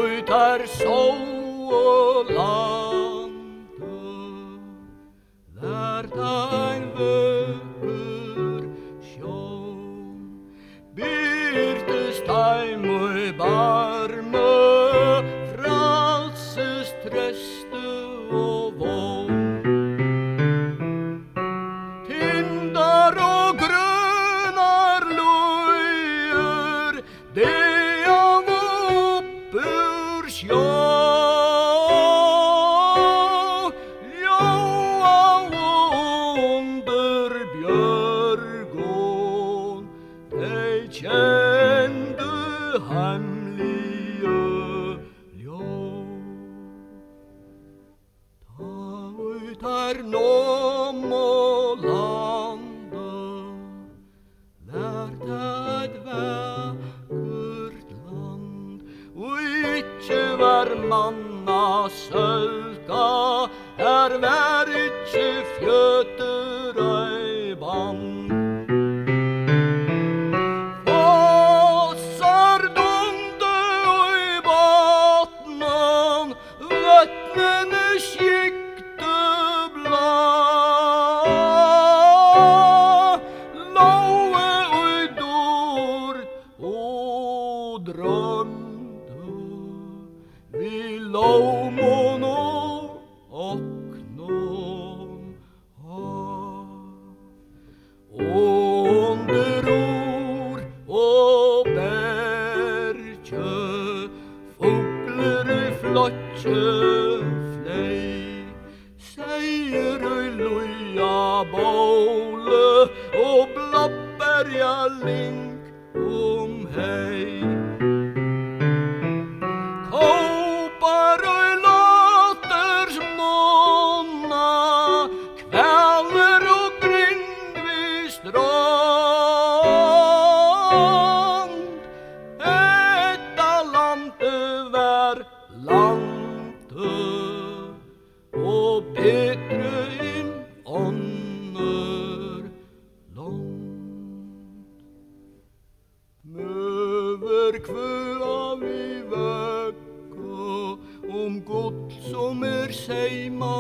ut her så lande, vert ein vøkur sjón, byrtist heim og barme, frelses trøste og vogn. Tindar og grønar løyer, det av oppur sjå. Ljóa under björgån, de kjente hemlige ljå. Ta ut her nom og lande, vært et vakkert land, og ikkje vær manna sølka, her vær ikkje fjøter ei band. Fossar dunde i botnen, vøtnene skikte blad, loe og dord og drømte, vi lovmån og oknom har. Under ord og berge, fugler i flotje flei, seier i loja båle, og blåbærja link hei. Kåpar og laters måna, kveler og grindvis strand, etta lante vær lante, og betre inn ånder land. Møver kvøa vi vekka, om godt som seima